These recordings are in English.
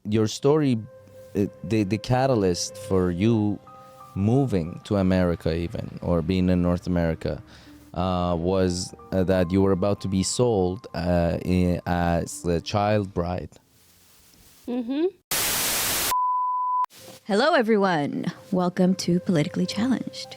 your story, the catalyst for you moving to America, even, or being in North America, was that you were about to be sold as a child bride. Mm-hmm. Hello, everyone. Welcome to Politically Challenged.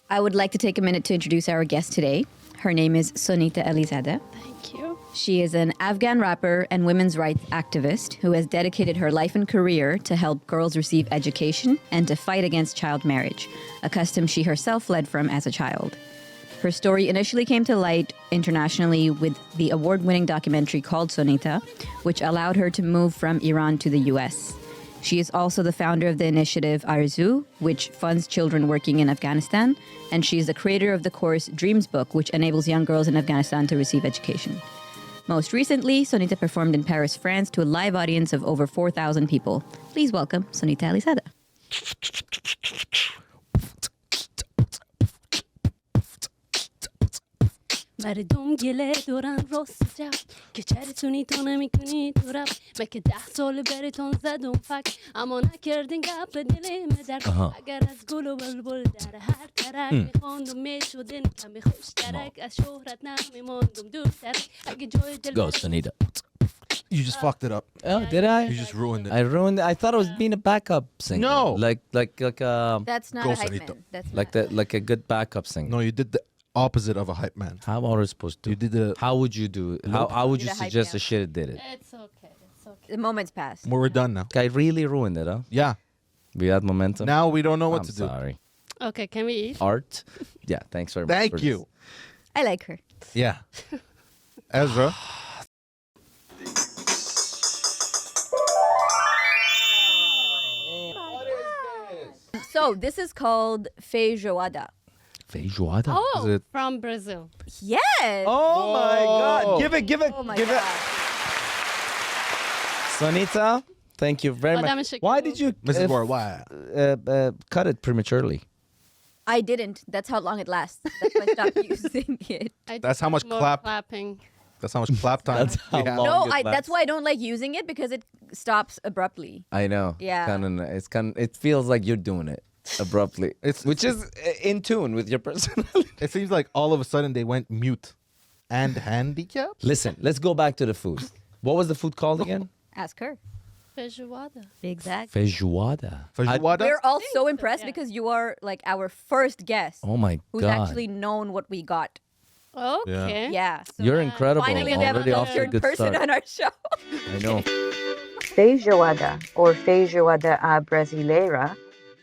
I would like to take a minute to introduce our guest today. Her name is Sonita Alizadeh. Thank you. She is an Afghan rapper and women's rights activist who has dedicated her life and career to help girls receive education and to fight against child marriage, a custom she herself fled from as a child. Her story initially came to light internationally with the award-winning documentary called Sonita, which allowed her to move from Iran to the U.S. She is also the founder of the initiative Arezo, which funds children working in Afghanistan, and she is the creator of the course Dreams Book, which enables young girls in Afghanistan to receive education. Most recently, Sonita performed in Paris, France, to a live audience of over 4,000 people. Please welcome Sonita Alizadeh. مردم گله دورن راست جب که چرتونی تو نمی کنی تو رب مکه 10 سال براتون زدم فک اما نکردین گپ به دل مدر اگر از گل و بلبل در هر طرف میخواندم میشدین کمی خوش ترک از شهرت نمیماندم دور ترک اگه جای دل Go, Sonita. You just fucked it up. Oh, did I? You just ruined it. I ruined it. I thought it was being a backup singer. No. Like That's not Go, a hype Sonita. man. That's like not. that, like a good backup singer. No, you did the opposite of a hype man. How are we supposed to? You did the. How would you do it? How would you Did a hype suggest man. a shit did it? It's okay, it's okay. The moment's passed. We're done now. I really ruined it, huh? Yeah. We had momentum. Now we don't know what I'm to do. sorry. Okay, can we eat? Art. Yeah, thanks very much. Thank for you. this. I like her. Yeah. Ezra. So this is called feijoada. Feijoada. Oh, Is it- from Brazil. Yes. Oh my God! Whoa. Give it! Oh my give God. it! Sonita, thank you very Madame much. Shakira. Why did you Mrs. Gore, why? cut it prematurely? I didn't. That's how long it lasts. That's why I stopped using it. I That's how did much more clapping. That's how much clap time. That's how we have. long. No, it that's lasts. why I don't like using it because it stops abruptly. I know. Yeah. It feels like you're doing it abruptly. Which is in tune with your personality. It seems like all of a sudden they went mute and handicapped. Listen, let's go back to the food. What was the food called again? Ask her. Feijoada. Exactly. Feijoada. Feijoada? We're all so so, impressed yeah. because you are like our first guest Oh my who's God. actually known what we got. Okay. Yeah. So You're incredible. finally, we have a Already off to a cultured good person start. on our show. I know. Feijoada, or feijoada à brasileira,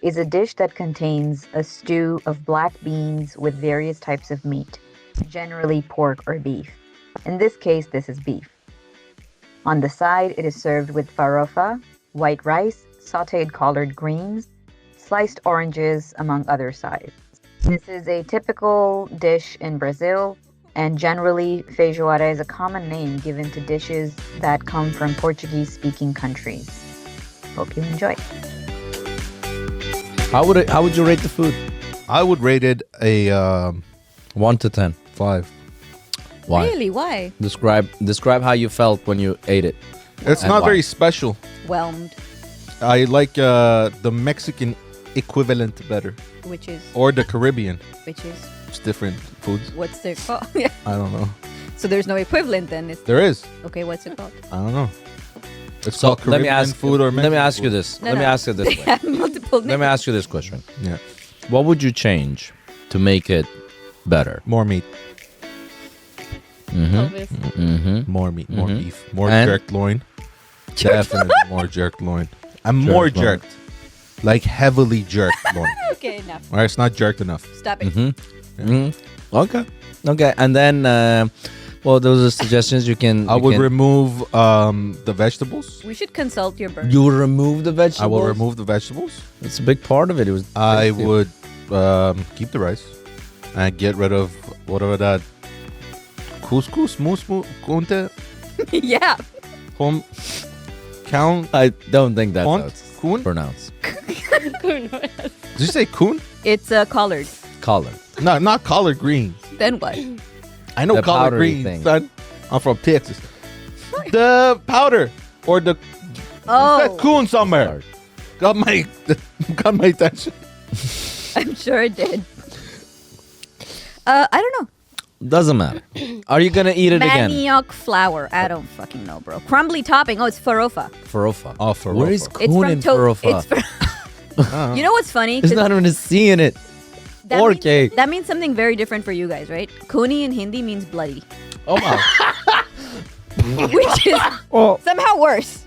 is a dish that contains a stew of black beans with various types of meat, generally pork or beef. In this case, this is beef. On the side, it is served with farofa, white rice, sautéed collard greens, sliced oranges, among other sides. This is a typical dish in Brazil, and generally, feijoada is a common name given to dishes that come from Portuguese-speaking countries. Hope you enjoy. How would you rate the food? I would rate it a 1 to 10. 5. Why? Really? Why? Describe how you felt when you ate it. It's And not why? very special. Whelmed, I like the Mexican equivalent better. which is Or the Caribbean. It's different foods. what's the called? Yeah. I don't know. So there's no equivalent then. It's, There is. okay, what's it called? I don't know. It's So called Caribbean let me ask food or Let me Mexican ask you food. this. No, Let me no. ask you this They way. have multiple Let me names. ask you this question. Yeah. What would you change to make it better? More meat. Obviously. Mm-hmm. More meat. More Mhm. beef. More And- jerked loin. Definitely more jerked loin. I'm more Jerked loin. jerked. Like heavily jerked loin. Okay, enough. Alright, it's not jerked enough. Stop it. Okay. Okay. And then, well, those are suggestions you can. I you would can- remove the vegetables. We should consult your burn. You would remove the vegetables. I will remove the vegetables. It's a big part of it. It was. I tasty. would keep the rice and get rid of whatever that couscous, kunte, Yeah. count. I don't think that's Font? how it's Kun? pronounced. Did you say kun? It's collard. Color. No, not collard greens. Then what? I know The collard powdery greens, thing. son. I'm from Texas. The powder or the That Oh, coon somewhere. Got my attention. I'm sure it did. I don't know. Doesn't matter. Are you gonna eat it again? Manioc flour. I don't fucking know, bro. Crumbly topping. Oh, it's farofa. Farofa. Oh, farofa. Where is It's coon from in Farofa? You know what's funny? There's 'Cause not even a C in it. that or means- K. That means something very different for you guys, right? Kuni in Hindi means bloody, Oh wow. which is somehow worse.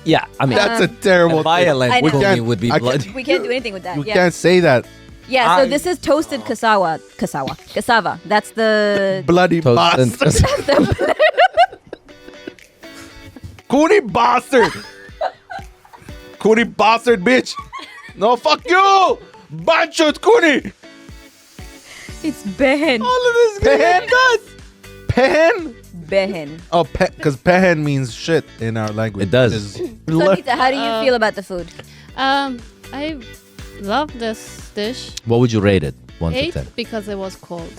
Yeah, I mean That's a terrible violent I know. cooney would be I can't- bloody. We can't do anything with that. You Yeah. can't say that. Yeah, so this is toasted cassava. Cassava. That's the Bloody Toast and- bastard. Cooney bastard. Cooney bastard, bitch. No, fuck you. Banchot Cooney. It's behen. All of this Pehen? Pehen? Behen. Oh, because pehen means shit in our language. It does. Sonita, how do you feel about the food? I love this dish. What would you rate it? 1 to 8 10. because it was cold.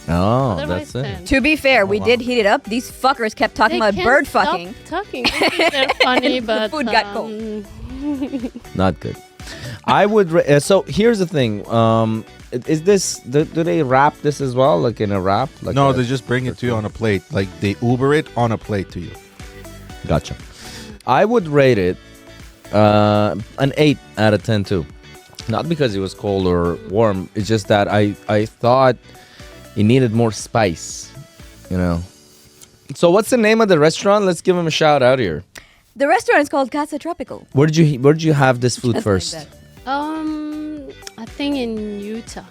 Oh, Otherwise, that's it. 10. To be fair, we did heat it up. These fuckers kept talking They about can't bird stop fucking. Talking. They're funny, The but food got cold. Not good. I would. So here's the thing. Is this? Do they wrap this as well, like in a wrap? Like No, a- they just bring it to you on a plate. Like they Uber it on a plate to you. Gotcha. I would rate it an 8 out of 10 too. Not because it was cold or warm. It's just that I thought it needed more spice. You know. So what's the name of the restaurant? Let's give them a shout out here. The restaurant is called Casa Tropical. Where did you have this food Just like first? that. I think in Utah.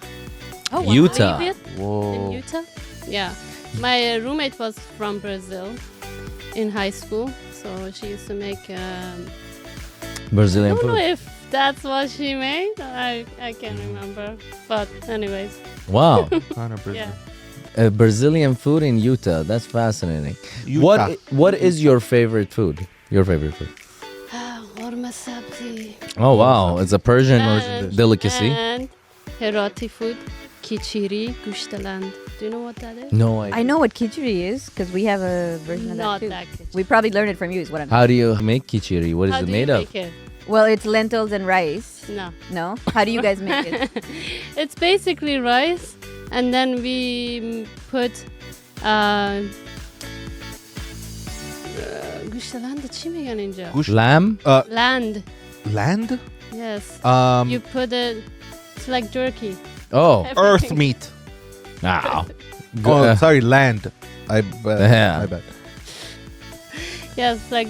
Oh, wow. Utah. Maybe in Whoa. Utah? Yeah. My roommate was from Brazil in high school, so she used to make. I Brazilian don't know food. if that's what she made. I can't remember. But anyways, Wow. yeah. Brazilian food in Utah. That's fascinating. Utah. What is your favorite food? Your favorite food? Orma sabzi. Oh wow, it's a Persian And- delicacy. And Herati food, kichiri, gushtaland. Do you know what that is? No I idea. know what khichdi is because we have a version of Not that too. that kichiri. We probably learned it from you, is what I'm How do you make kichiri? What is How it do made you of? make it? Well, it's lentils and rice. No. No? How do you guys make it? It's basically rice, and then we put gushtaland چی میگن اینجا؟ Lamb? Land. Land? Yes. Um, You put it. It's like jerky. Oh. earth meat. Ow. Oh, sorry, land. I bet. Yeah. I bet. Yes, like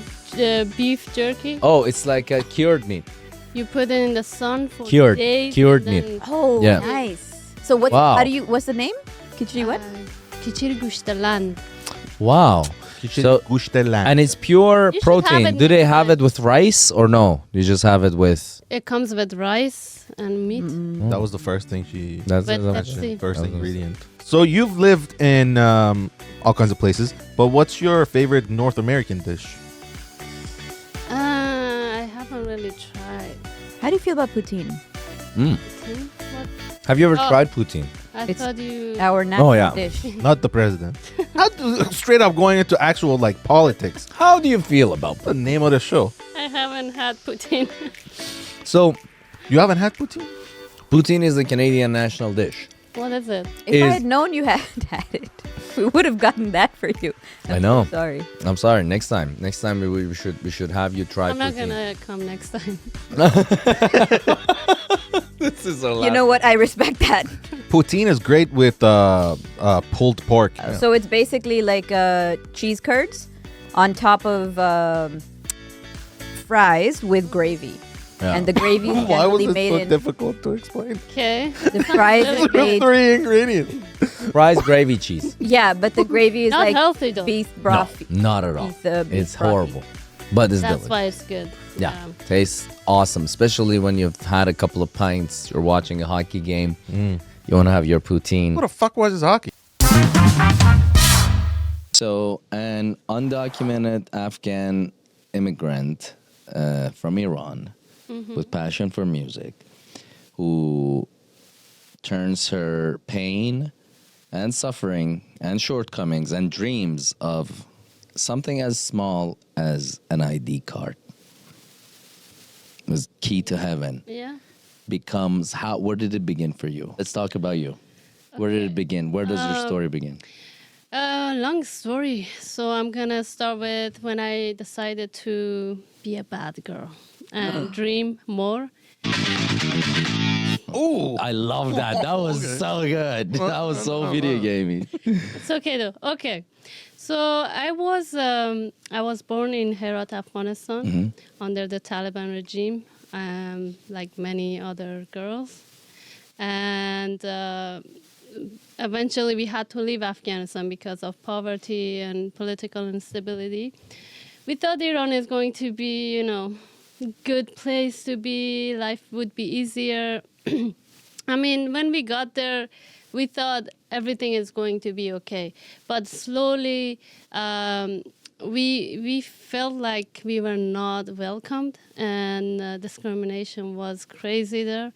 beef jerky. Oh, it's like a cured meat. You put it in the sun for Cured. days. Cured and meat. then, Oh, Yeah. nice. So what? Wow. How do you? What's the name? Khichdi what? Kichiri gushtaland. Wow. So Gushtaland. and it's pure You should have protein. it Do they next have time. it with rice or no? You just have it with. It comes with rice and meat. That was the first thing she That's But that's- let's see. first Okay. ingredient. So you've lived in all kinds of places, but what's your favorite North American dish? I haven't really tried. How do you feel about poutine? Mm. See? What? Have you ever Oh. tried poutine? I It's thought you. Our national yeah. dish. Not the president. Straight up going into actual like politics. How do you feel about The name of the show. I haven't had poutine. So, You haven't had poutine? poutine is the Canadian national dish. What is it? If I Is- had known you hadn't had it, we would have gotten that for you. I know. Sorry. I'm sorry. Next time we should have you try I'm not poutine. gonna come next time. This is a You know what? I respect that. Poutine is great with pulled pork. So it's basically like cheese curds on top of fries with gravy. Yeah. And the gravy is Why was generally it made so in difficult to explain? Okay. the fries is made. 3 ingredients. Fries, gravy, cheese. Yeah, but the gravy is Not like healthy though. beef broth. No, not at all. Beef It's brothy. horrible, but it's That's delicious. why it's good. Yeah, tastes awesome, especially when you've had a couple of pints. You're watching a hockey game. You want to have your poutine. What the fuck was this hockey? So, an undocumented Afghan immigrant from Iran with passion for music, who turns her pain and suffering and shortcomings and dreams of something as small as an ID card key to heaven Yeah. becomes how? Where did it begin for you? Let's talk about you. Where did it begin? Where does your story begin? Long story. So I'm gonna start with when I decided to be a bad girl and dream more. Oh, I love that. That was so good. That was so video gamey. It's okay though. Okay. So I was born in Herat, Afghanistan, under the Taliban regime, like many other girls, and eventually we had to leave Afghanistan because of poverty and political instability. We thought Iran is going to be, good place to be. Life would be easier. I mean, when we got there, we thought everything is going to be okay. But slowly, we felt like we were not welcomed, and discrimination was crazy there.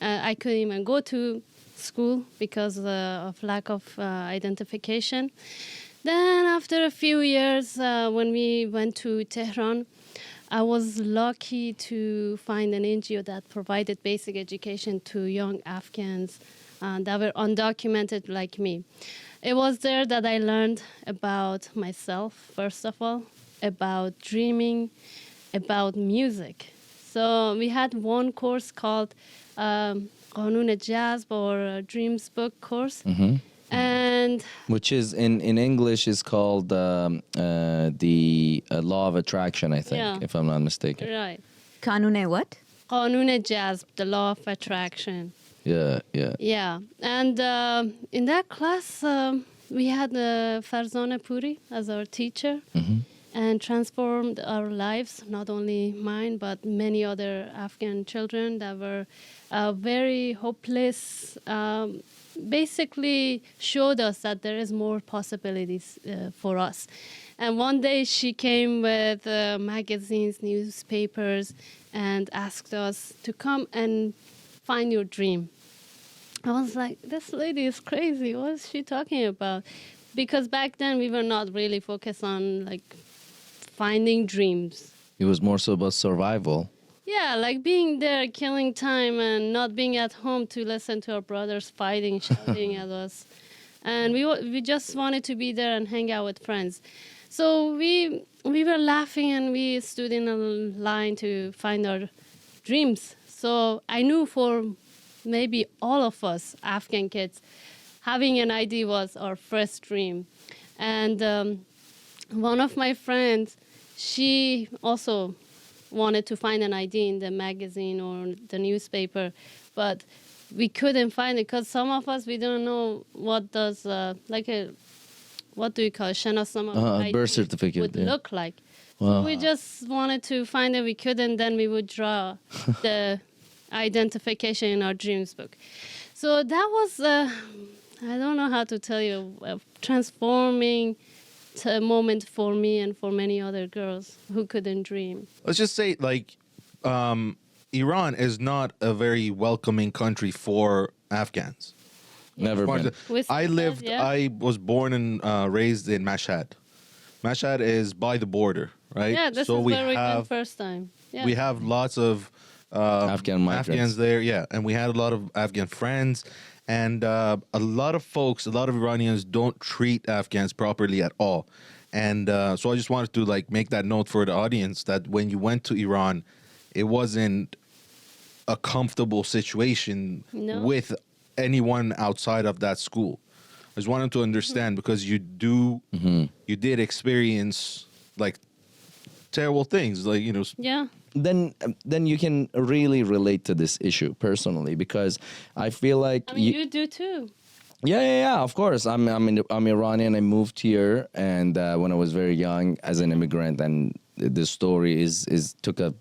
I couldn't even go to school because of lack of identification. Then after a few years, when we went to Tehran, I was lucky to find an NGO that provided basic education to young Afghans that were undocumented like me. It was there that I learned about myself, first of all, about dreaming, about music. So we had one course called Qanun Jazb or Dreams Book course. And Which is in English is called the law of attraction, I think, Yeah. if I'm not mistaken. right, Kanune what? Qanun Jazb, the law of attraction. Yeah, yeah. Yeah, and in that class, we had Farzana Puri as our teacher and transformed our lives, not only mine, but many other Afghan children that were very hopeless. Basically showed us that there is more possibilities for us. And one day she came with magazines, newspapers, and asked us to come and find your dream. I was like, this lady is crazy. What is she talking about? Because back then we were not really focused on like finding dreams. It was more so about survival. Yeah, like being there, killing time, and not being at home to listen to our brothers fighting, shouting at us. And we just wanted to be there and hang out with friends. So we were laughing and we stood in a line to find our dreams. So I knew for maybe all of us Afghan kids, having an ID was our first dream. And one of my friends, she also wanted to find an ID in the magazine or the newspaper, but we couldn't find it because some of us, we don't know what does what do you call it, Shanasnama ID birth certificate would yeah. look like. Wow. So we just wanted to find it, we couldn't, then we would draw the identification in our dreams book. So that was, I don't know how to tell you, a transforming moment for me and for many other girls who couldn't dream. Let's just say, like, Iran is not a very welcoming country for Afghans. Never been. I was born and raised in Mashhad. Mashhad is by the border, right? Yeah, this so is we where we have, went first time. Yeah. We have lots of Afghan migrants. Afghans there, yeah. And we had a lot of Afghan friends. And a lot of folks, a lot of Iranians don't treat Afghans properly at all. And so I just wanted to like make that note for the audience that when you went to Iran, it wasn't a comfortable situation with anyone outside of that school. I just wanted to understand because you did experience like terrible things, like, Yeah. Then you can really relate to this issue personally because I feel like I mean, you do too. Yeah. Of course, I'm Iranian. I moved here, and when I was very young as an immigrant, and the story took a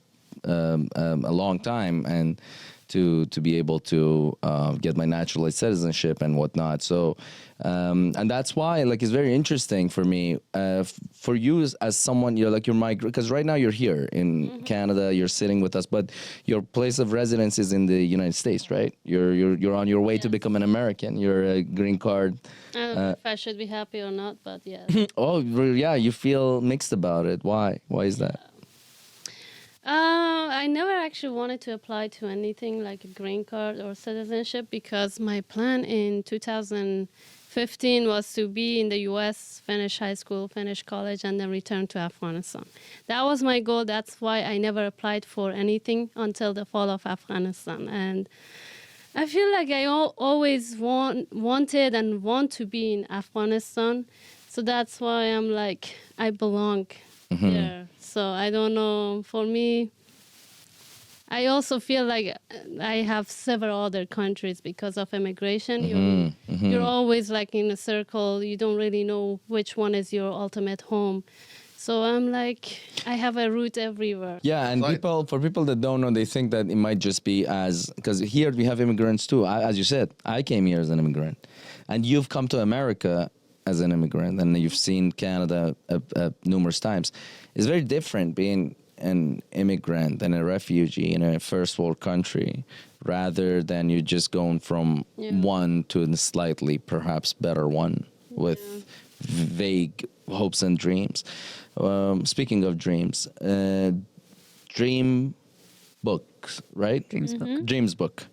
long time and to be able to get my naturalized citizenship and whatnot. So, and that's why like it's very interesting for me. For you as someone, you're migrant, because right now you're here in Canada, you're sitting with us, but your place of residence is in the United States, right? You're on your way to become an American. You're a green card. I don't know if I should be happy or not, but yeah. Oh, yeah, you feel mixed about it. Why? Why is that? I I never actually wanted to apply to anything like a green card or citizenship because my plan in 2015 was to be in the U.S., finish high school, finish college, and then return to Afghanistan. That was my goal. That's why I never applied for anything until the fall of Afghanistan. And I feel like I always wanted and want to be in Afghanistan. So that's why I'm like, I belong there. So I don't know, for me, I also feel like I have several other countries because of immigration. You're always like in a circle. You don't really know which one is your ultimate home. So I'm like, I have a route everywhere. Yeah, and for people that don't know, they think that it might just be because here we have immigrants too. As you said, I came here as an immigrant, and you've come to America as an immigrant, and you've seen Canada numerous times. It's very different being an immigrant and a refugee in a first world country rather than you just going from one to a slightly perhaps better one with vague hopes and dreams. Speaking of dreams, Dream Books, right? Dreams Book. Dreams Book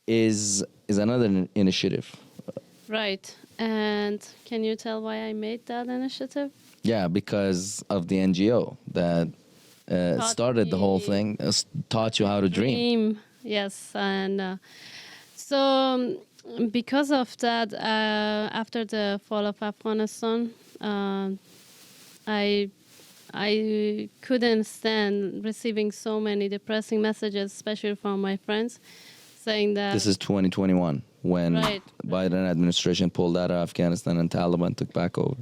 is another initiative. Right. And can you tell why I made that initiative? Yeah, because of the NGO that started the whole thing, taught you how to dream. Yes. And so because of that, after the fall of Afghanistan, I couldn't stand receiving so many depressing messages, especially from my friends, saying that... This is 2021, when Biden administration pulled out of Afghanistan and Taliban took back over.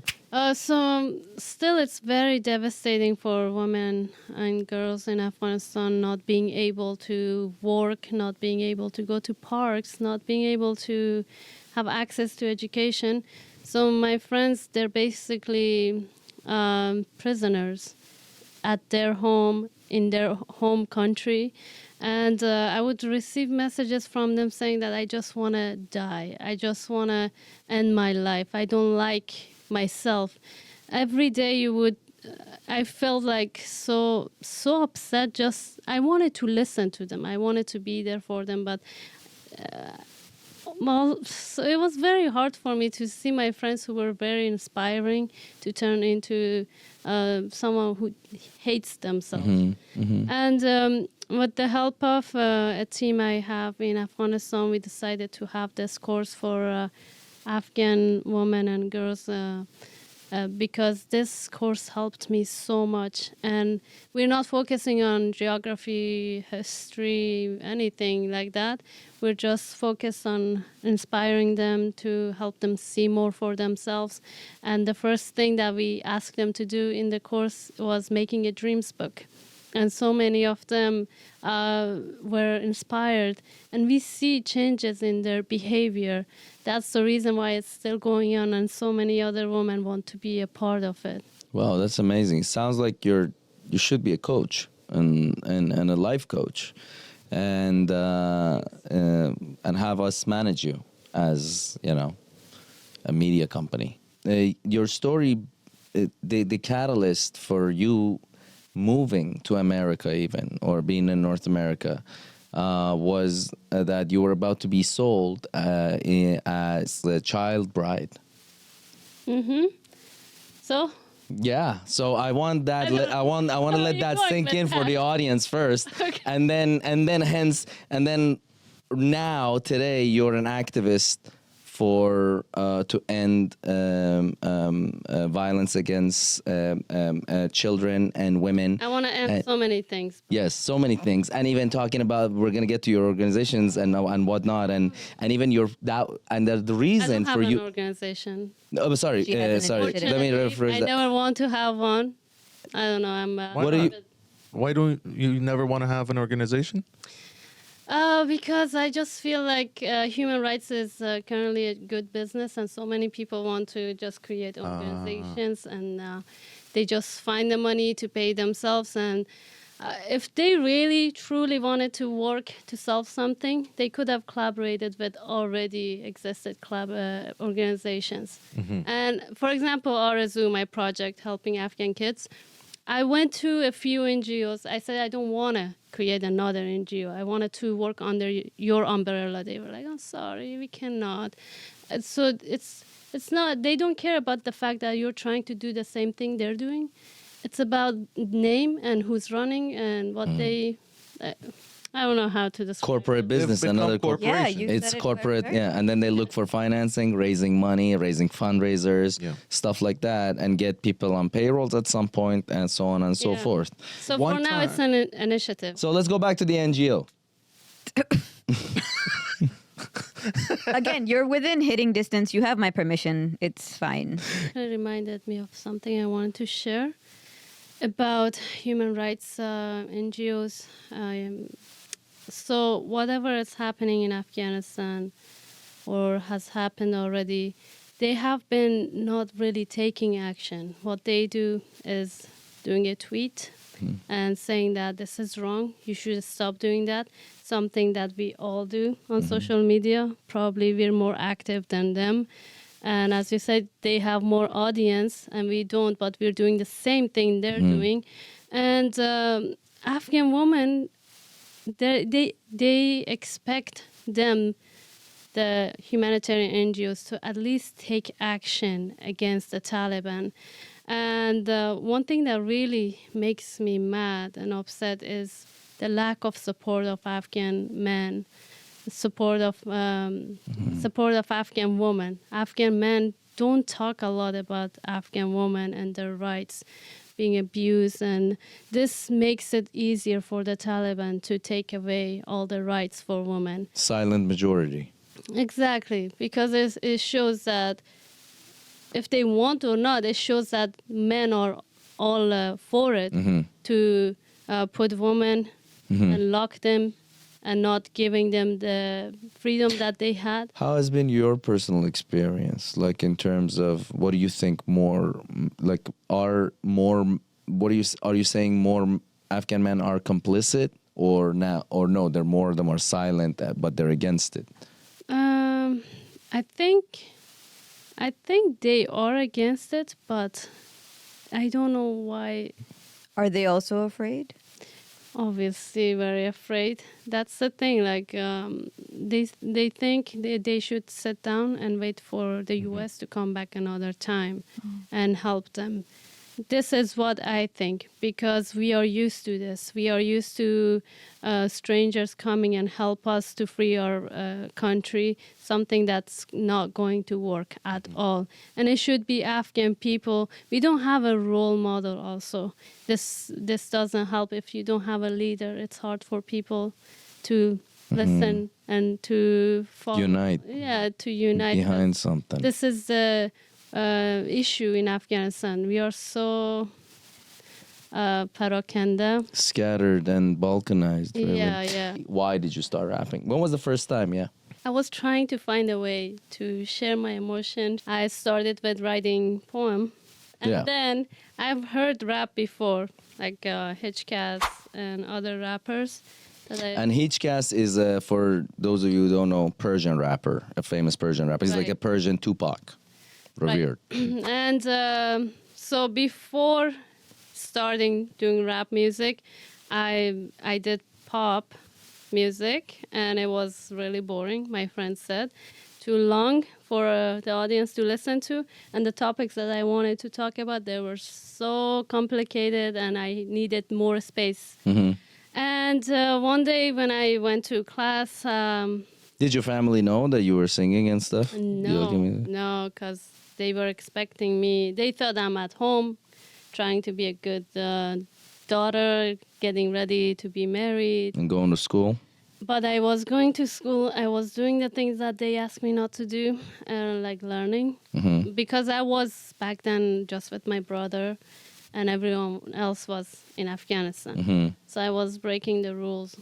So still it's very devastating for women and girls in Afghanistan not being able to work, not being able to go to parks, not being able to have access to education. So my friends, they're basically prisoners at their home, in their home country. And I would receive messages from them saying that I just want to die. I just want to end my life. I don't like myself. Every day I felt like so upset. Just, I wanted to listen to them. I wanted to be there for them. But so it was very hard for me to see my friends who were very inspiring to turn into someone who hates themselves. And with the help of a team I have in Afghanistan, we decided to have this course for Afghan women and girls because this course helped me so much. And we're not focusing on geography, history, anything like that. We're just focused on inspiring them to help them see more for themselves. And the first thing that we asked them to do in the course was making a dreams book. And so many of them were inspired. And we see changes in their behavior. That's the reason why it's still going on, and so many other women want to be a part of it. Wow, that's amazing. Sounds like you should be a coach and a life coach, and have us manage you as a media company. Your story, the catalyst for you moving to America, even, or being in North America, was that you were about to be sold as a child bride. So? Yeah. So I want that. I want to let that sink in for the audience first, Okay. and then now today you're an activist for to end violence against children and women. I want to end so many things. Yes, so many things, and even talking about, we're gonna get to your organizations and whatnot, and even the reason I don't for have you. an organization. Oh, sorry, She has an sorry. initiative. Let me rephrase I that. never want to have one. I don't know. I'm. What are you? Why don't you never want to have an organization? Because I just feel like human rights is currently a good business, and so many people want to just create organizations, and they just find the money to pay themselves. And if they really, truly wanted to work to solve something, they could have collaborated with already existed organizations. And for example, Arezo, my project helping Afghan kids, I went to a few NGOs. I said, I don't want to create another NGO. I wanted to work under your umbrella. They were like, oh, sorry, we cannot. So it's not, they don't care about the fact that you're trying to do the same thing they're doing. It's about name and who's running and what they, I don't know how to describe Corporate it. business, They've become another corporation. Yeah, you It's said it corporate, very yeah, and then they look for financing, raising money, raising fundraisers, Yeah. stuff like that, and get people on payrolls at some point, and so on and so Yeah. forth. So One for now, it's an initiative. So let's go back to the NGO. Again, you're within hitting distance. You have my permission. It's fine. It reminded me of something I wanted to share about human rights NGOs. So whatever is happening in Afghanistan or has happened already, they have been not really taking action. What they do is doing a tweet and saying that this is wrong, you should stop doing that. Something that we all do on social media. Probably we're more active than them. And as you said, they have more audience and we don't, but we're doing the same thing they're doing. And Afghan women, they expect them, the humanitarian NGOs, to at least take action against the Taliban. And one thing that really makes me mad and upset is the lack of support of Afghan men, support of Afghan women. Afghan men don't talk a lot about Afghan women and their rights being abused, and this makes it easier for the Taliban to take away all the rights for women. Silent majority. Exactly, because it shows that if they want or not, it shows that men are all for it to put women and lock them and not giving them the freedom that they had. How has been your personal experience, like in terms of what do you think more, like are you saying more Afghan men are complicit or no, they're more of them are silent but they're against it? I think they are against it, but I don't know why. Are they also afraid? Obviously very afraid. That's the thing, like they think they should sit down and wait for the US to come back another time and help them. This is what I think, because we are used to this. We are used to strangers coming and help us to free our country, something that's not going to work at all. And it should be Afghan people. We don't have a role model also. This doesn't help if you don't have a leader. It's hard for people to listen and to follow. Unite. Yeah, to unite. Behind something. This is the issue in Afghanistan. We are so parakanda. Scattered and balkanized. Really. Yeah. Why did you start rapping? When was the first time? Yeah. I was trying to find a way to share my emotion. I started with writing poem. And then I've heard rap before, like Hitchcast and other rappers. And Hitchcast is, for those of you who don't know, Persian rapper, a famous Persian rapper. He's like a Persian Tupac. Revered. Right. And so before starting doing rap music, I did pop music, and it was really boring, my friend said. Too long for the audience to listen to, and the topics that I wanted to talk about, they were so complicated, and I needed more space. And one day when I went to class... did your family know that you were singing and stuff? No, because they were expecting me. They thought I'm at home, trying to be a good daughter, getting ready to be married. And going to school? But I was going to school. I was doing the things that they asked me not to do, like learning. Because I was back then just with my brother, and everyone else was in Afghanistan. So I was breaking the rules.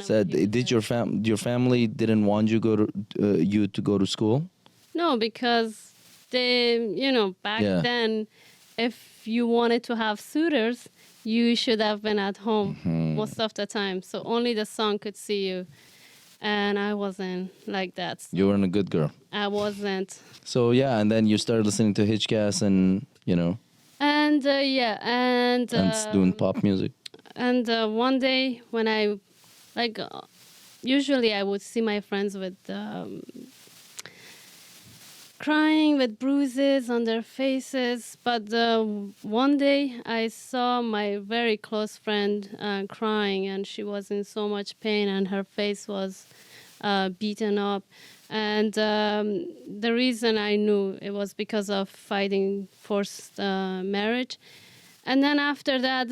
So did your family didn't want you to go to school? No, because they, back then, if you wanted to have suitors, you should have been at home most of the time. So only the son could see you. And I wasn't like that. You weren't a good girl. I wasn't. So, and then you started listening to Hitchcast and. And And yeah, and doing pop music. and one day when I like usually I would see my friends with crying with bruises on their faces, but one day I saw my very close friend crying, and she was in so much pain and her face was beaten up. And the reason I knew it was because of fighting forced marriage. And then after that,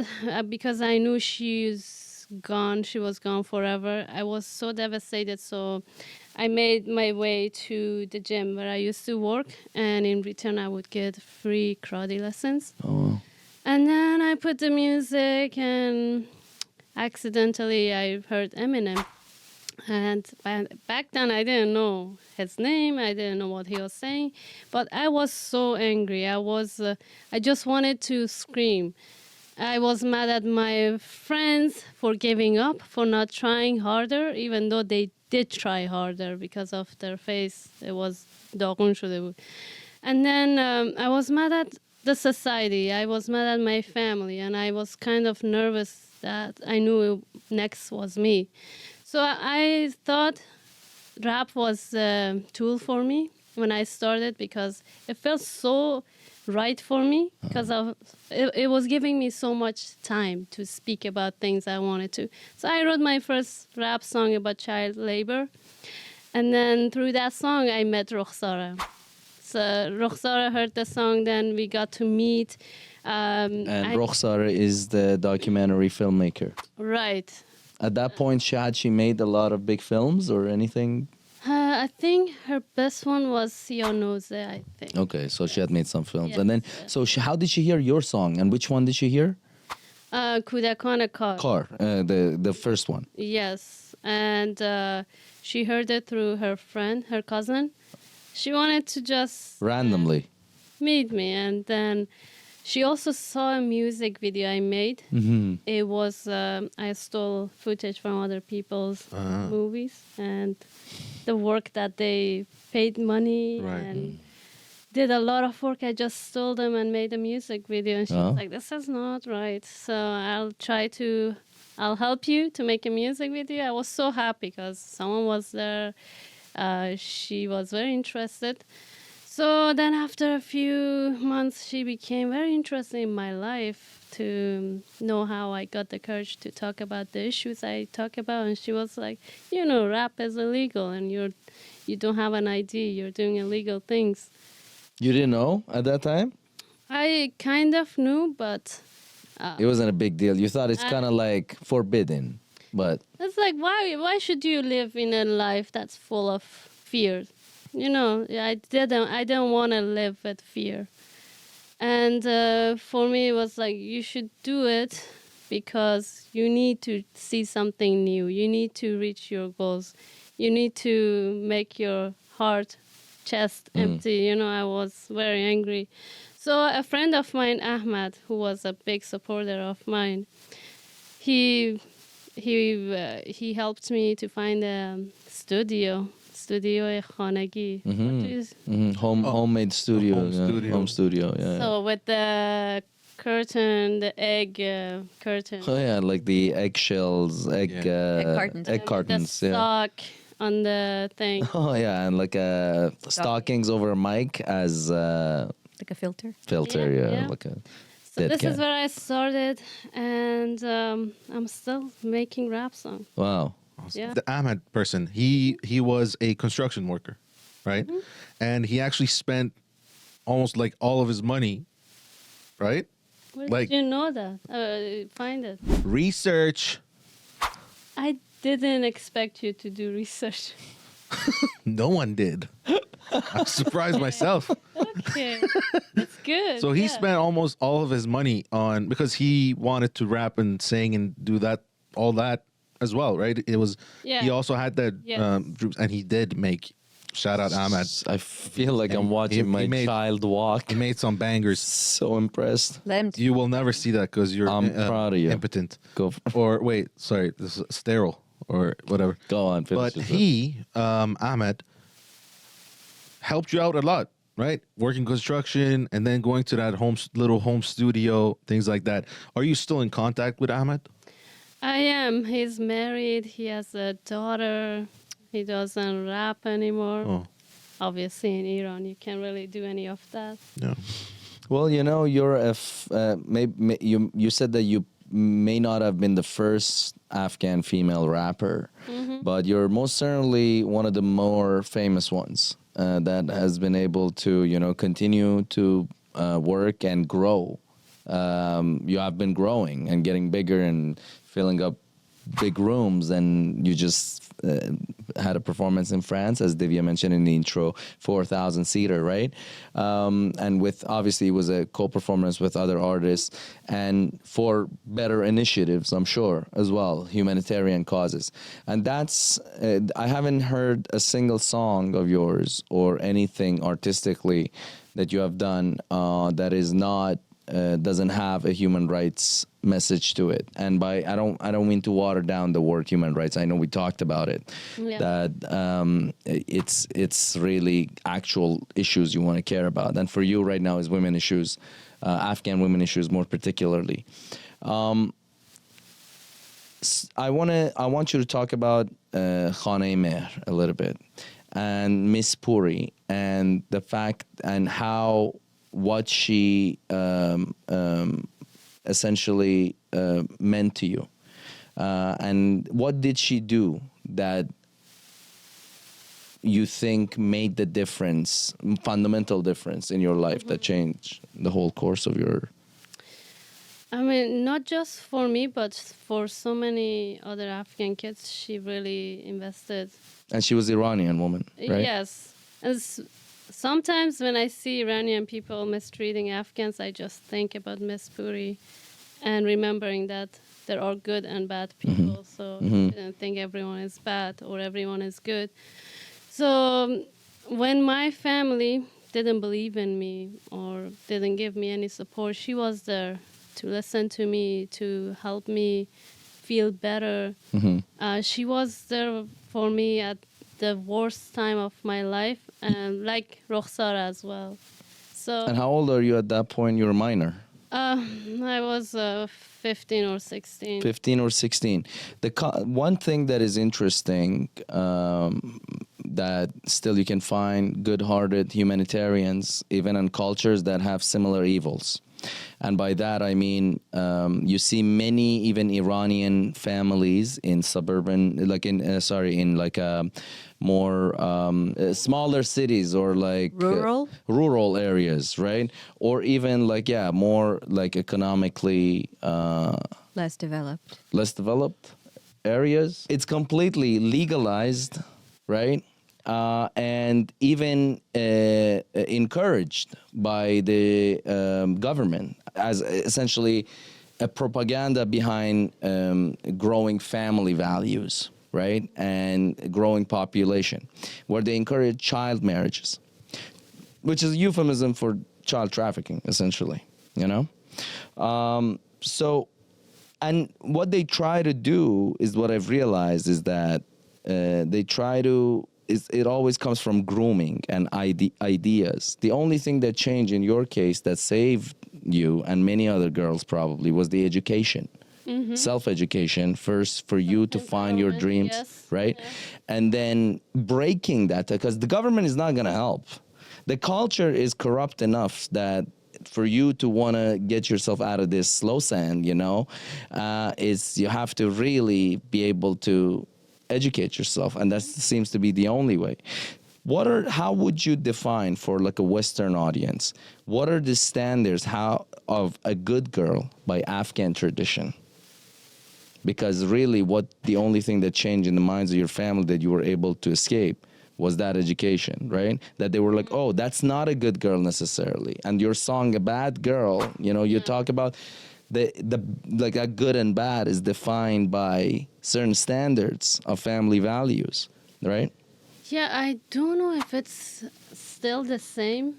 because I knew she was gone forever, I was so devastated. So I made my way to the gym where I used to work, and in return, I would get free karate lessons. Oh, And then I put the music, and accidentally I heard Eminem. And back then, I didn't know his name. I didn't know what he was saying, but I was so angry. I just wanted to scream. I was mad at my friends for giving up, for not trying harder, even though they did try harder because of their face. It was داغون شده بود. And then I was mad at the society. I was mad at my family, and I was kind of nervous that I knew next was me. So I thought rap was a tool for me when I started, because it felt so right for me, because it was giving me so much time to speak about things I wanted to. So I wrote my first rap song about child labor. And then through that song, I met Rukhsara. So Rukhsara heard the song, then we got to meet. and Rukhsara is the documentary filmmaker. Right. At that point, had she made a lot of big films or anything? I think her best one was Sianoze, I think. Okay, so she had made some films. Yes, And then, yes. so how did she hear your song? And which one did she hear? Kudakana Kar. Car, the first one. Yes. And she heard it through her friend, her cousin. She wanted to just Randomly. meet me. And then she also saw a music video I made. Mm-hmm. It was, I stole footage from other people's movies, and the work that they paid money Right. and did a lot of work. I just stole them and made a music video. And she was like, this is not right. So I'll help you to make a music video. I was so happy because someone was there. She was very interested. So then after a few months, she became very interested in my life, to know how I got the courage to talk about the issues I talk about. And she was like, rap is illegal and you don't have an ID, you're doing illegal things. You didn't know at that time? I kind of knew, but It wasn't a big deal. You thought it's kind of like forbidden, but it's like, why should you live in a life that's full of fear? I didn't want to live with fear. And for me, it was like, you should do it because you need to see something new. You need to reach your goals. You need to make your heart, chest empty. I was very angry. So a friend of mine, Ahmad, who was a big supporter of mine, he helped me to find a studio خانگی. homemade studio. home studio. Home studio, yeah. So with the curtain, the egg curtain, Oh yeah, like the eggshells, egg cartons. egg the cartons, yeah. sock on the thing. Oh yeah, and like stockings over a mic as Like a filter. filter, Yeah, yeah, yeah. like a So dead this cat. is where I started, and I'm still making rap songs. Wow. Yeah. The Ahmed person, he was a construction worker, right? And he actually spent almost like all of his money, right? Where Like- did you know that? Find it. Research. I didn't expect you to do research. No one did. I'm surprised myself. Okay, that's good. So he yeah. spent almost all of his money on, because he wanted to rap and sing and do all that as well, right? It was, Yeah. he also had that Yes. groups, and he did make, shout out Ahmed. I feel like I'm watching he my made- child walk. He made some bangers. So impressed. Let him. You will never see that because you're I'm proud of you. impotent. Go for, Or wait, sorry, this is sterile or whatever. go on, finish But it. he, Ahmed, helped you out a lot. right? Working construction and then going to that little home studio, things like that. Are you still in contact with Ahmed? I am. He's married. He has a daughter. He doesn't rap anymore. Oh, Obviously, in Iran, you can't really do any of that. yeah. Well, you know, you're you said that you may not have been the first Afghan female rapper, but you're most certainly one of the more famous ones that has been able to, you know, continue to work and grow. You have been growing and getting bigger and filling up big rooms, and you just had a performance in France, as Divya mentioned in the intro, 4,000 seater, right? And with, obviously, it was a co-performance with other artists, and for better initiatives, I'm sure, as well, humanitarian causes. And that's, I haven't heard a single song of yours or anything artistically that you have done that is not doesn't have a human rights message to it. And by I don't mean to water down the word human rights. I know we talked about it. Yeah. That it's really actual issues you want to care about. And for you right now is women issues, Afghan women issues more particularly. I want you to talk about Khane Mehr a little bit, and Miss Puri, and the fact and how what she essentially meant to you, and what did she do that you think made the difference, fundamental difference in your life that changed the whole course of your... I mean, not just for me, but for so many other Afghan kids, she really invested. And she was Iranian woman, right? Yes. And sometimes when I see Iranian people mistreating Afghans, I just think about Miss Puri and remembering that there are good and bad people. So I didn't think everyone is bad or everyone is good. So when my family didn't believe in me or didn't give me any support, she was there to listen to me, to help me feel better. She was there for me at the worst time of my life, and like Rokhsar as well. So. And how old are you at that point? You were a minor. I was 15 or 16. 15 or 16. One thing that is interesting, that still you can find good-hearted humanitarians, even in cultures that have similar evils. And by that, I mean, you see many even Iranian families in suburban, like in more smaller cities or like rural areas, right? Or even like, more like economically Less developed areas. It's completely legalized, right? And even encouraged by the government as essentially a propaganda behind growing family values, right? And growing population, where they encourage child marriages, which is a euphemism for child trafficking, essentially, you know? And what they try to do is what I've realized is that it always comes from grooming and ideas. The only thing that changed in your case that saved you and many other girls probably was the education. Self-education first for you to find your dreams, yes. right? Yeah. And then breaking that, because the government is not going to help. The culture is corrupt enough that for you to want to get yourself out of this slow sand, you know, you have to really be able to educate yourself, and that seems to be the only way. How would you define for like a Western audience, what are the standards of a good girl by Afghan tradition? Because really the only thing that changed in the minds of your family that you were able to escape was that education, right? That they were like, oh, that's not a good girl necessarily. And your song, A Bad Girl, you know, you talk about the like a good and bad is defined by certain standards of family values, right? Yeah, I don't know if it's still the same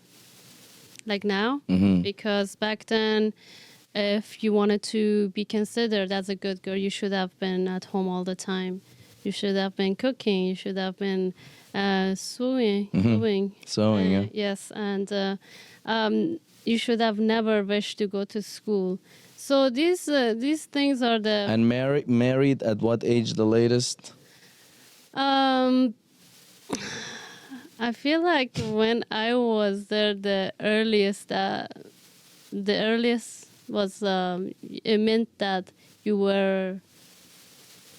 like now, because back then, if you wanted to be considered as a good girl, you should have been at home all the time. You should have been cooking. You should have been sewing. Sewing, yeah. Yes, and you should have never wished to go to school. So these things are the. And married at what age the latest? I feel like when I was there, the earliest was it meant that you were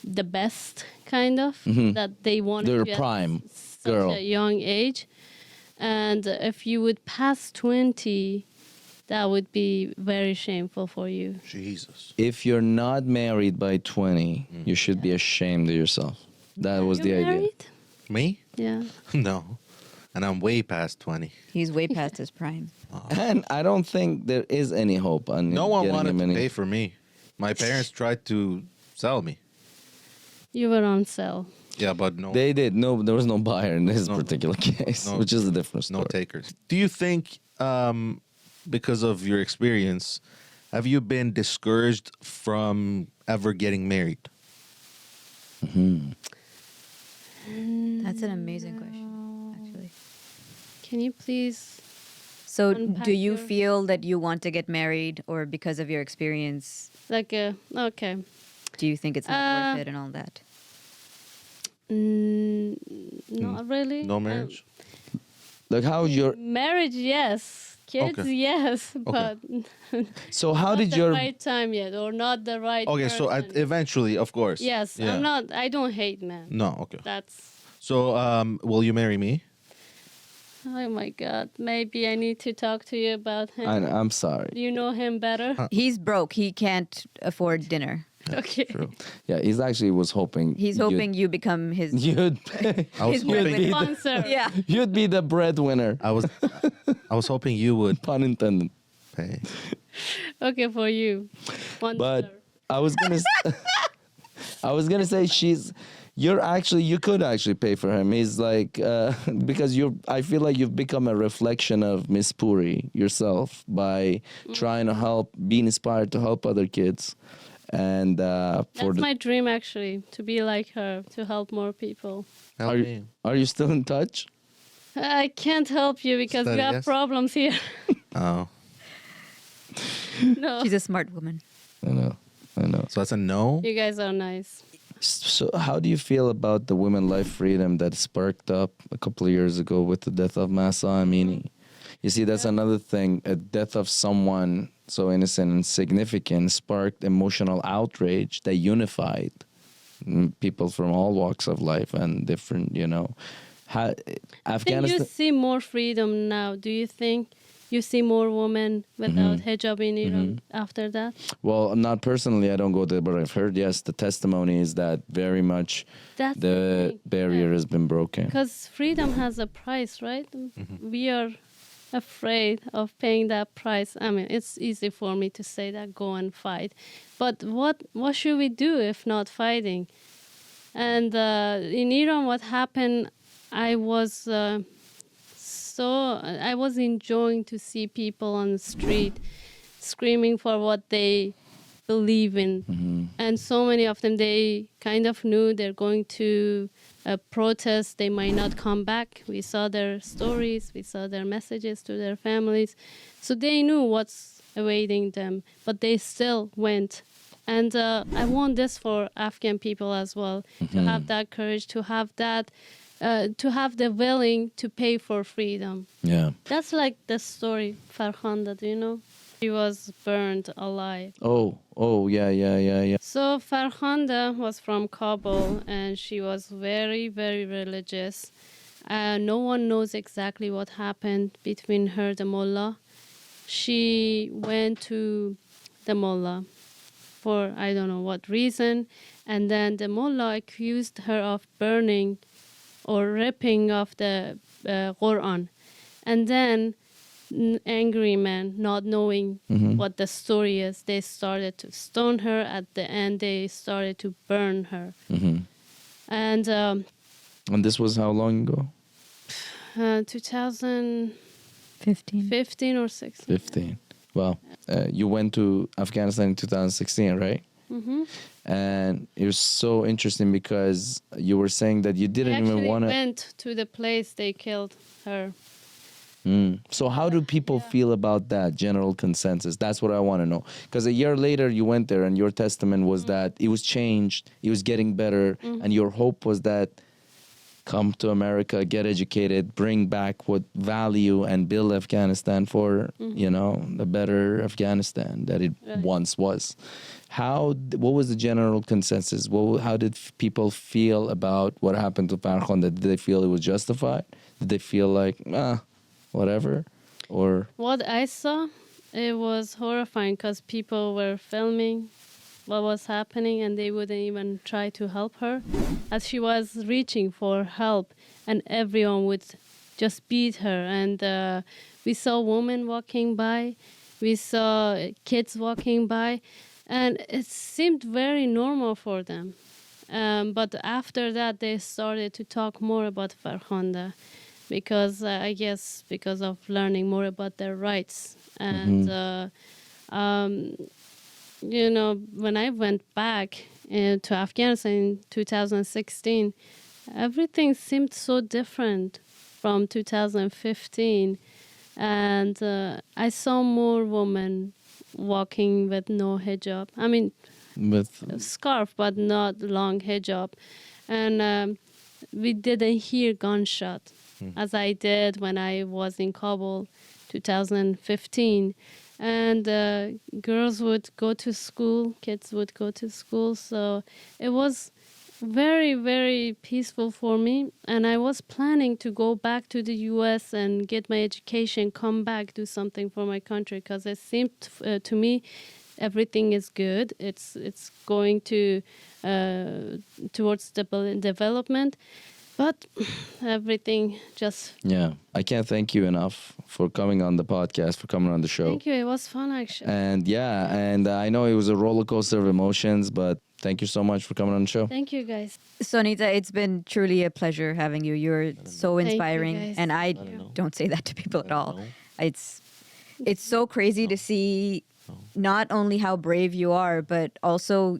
the best, kind of, that they wanted Their you at prime such girl. a young age. And if you would pass 20, that would be very shameful for you. Jesus. If you're not married by 20, you should be ashamed of yourself. That was You the idea. married? Me? Yeah. No. And I'm way past 20. He's way past his prime. And I don't think there is any hope on No one getting wanted him to any. pay for me. My parents tried to sell me. You were on sale. Yeah, but no, They did. No, there was no buyer in this No. particular case, No. which is a different story. no takers. Do you think, because of your experience, have you been discouraged from ever getting married? That's an amazing question, actually. Can you please? So, Unpack do you your- feel that you want to get married, or because of your experience, Okay. do you think it's not worth it and all that? Not really. No marriage? Like, how's your? Marriage, yes. Kids, Okay. yes. But So how not did the your? right time yet, or not the right. Okay, so person. eventually, of course. Yes, Yeah. I'm not. I don't hate men. No, okay. That's. So, will you marry me? Oh my God. Maybe I need to talk to you about him. I'm sorry. Do you know him better? He's broke. He can't afford dinner. Okay. True. Yeah, he's actually was hoping. He's hoping you become his. You'd I was His bread hoping. Sponsor. Yeah. you'd be the breadwinner. I was hoping you would Pun intended. pay. Okay, for you. But I was gonna. I was gonna say you could actually pay for him. He's like because I feel like you've become a reflection of Miss Puri yourself by trying to help, being inspired to help other kids, and That's my dream, actually, to be like her, to help more people. Help are me. are you still in touch? I can't help you because Study, we have yes. problems here. Oh, No. She's a smart woman. I know. so that's a no. You guys are nice. So how do you feel about the women life freedom that sparked up a couple of years ago with the death of Masa Amini? You see, that's another thing. A death of someone so innocent and significant sparked emotional outrage that unified people from all walks of life and different, I think Afghanistan. you see more freedom now. Do you think you see more women without hijab in Iran after that? Well, not personally, I don't go there, but I've heard, yes, the testimony is that very much That's the thing. barrier has been broken. Because freedom has a price, right? We are afraid of paying that price. I mean, it's easy for me to say that, go and fight. But what should we do if not fighting? And in Iran, what happened, I was enjoying to see people on the street screaming for what they believe in. And so many of them, they kind of knew they're going to protest. They might not come back. We saw their stories. We saw their messages to their families. So they knew what's awaiting them, but they still went. And I want this for Afghan people as well, to have that courage, to have that, to have the willing to pay for freedom. Yeah. That's like the story, Farhanda, do you know? She was burned alive. Oh, yeah. So Farhanda was from Kabul, and she was very, very religious. No one knows exactly what happened between her and the mullah. She went to the mullah for I don't know what reason, and then the mullah accused her of burning or ripping off the Quran. And then angry men, not knowing what the story is, they started to stone her. At the end, they started to burn her. And And this was how long ago? 2015 15. or 16. 15. Well, you went to Afghanistan in 2016, right? And it was so interesting because you were saying that you didn't even Actually want to. went to the place they killed her. So how do people feel about that general consensus? That's what I want to know. Because a year later you went there and your testament was that it was changed, it was getting better, and your hope was that come to America, get educated, bring back what value and build Afghanistan for, the better Afghanistan that it once was. What was the general consensus? How did people feel about what happened to Farkhonda? Did they feel it was justified? Did they feel like, whatever? Or What I saw, it was horrifying because people were filming what was happening and they wouldn't even try to help her as she was reaching for help, and everyone would just beat her. And we saw women walking by, we saw kids walking by, and it seemed very normal for them. But after that, they started to talk more about Farkhonda because I guess because of learning more about their rights. And when I went back to Afghanistan in 2016, everything seemed so different from 2015. And I saw more women walking with no hijab. I mean, with scarf, but not long hijab. And we didn't hear gunshot as I did when I was in Kabul 2015. And girls would go to school, kids would go to school. So it was very, very peaceful for me. And I was planning to go back to the US and get my education, come back, do something for my country, because it seemed to me everything is good. It's going to towards development. But everything just... Yeah. I can't thank you enough for coming on the podcast, for coming on the show. Thank you. It was fun, actually. And I know it was a roller coaster of emotions, but thank you so much for coming on the show. Thank you, guys. Sonita, it's been truly a pleasure having you. You're so Thank you, inspiring, guys. and I don't say that to people at all. It's so crazy to see not only how brave you are, but also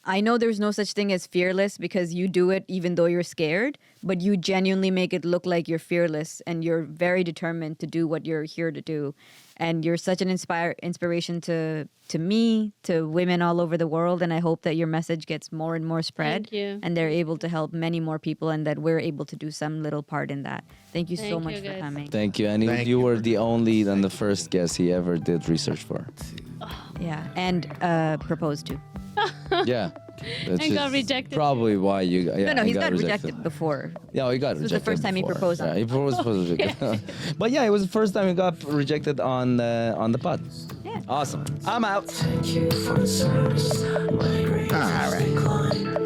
I know there's no such thing as fearless because you do it even though you're scared, but you genuinely make it look like you're fearless and you're very determined to do what you're here to do. And you're such an inspiration to me, to women all over the world. And I hope that your message gets more and more spread. Thank you. And they're able to help many more people and that we're able to do some little part in that. Thank you so Thank much you, for guys. coming. Thank you. And Thank you you were for the doing only this. and the Thank you. first guest he ever did research for. Yeah. And proposed to. Yeah. That's And got just rejected. Probably why you... Yeah, No, he he's got rejected before. Yeah, he got This was rejected the first time he before. proposed on Yeah, he proposed. But yeah, it was the first time he got rejected on the pod. Yeah. Awesome. I'm out. Thank you for the service. My great All right. decline.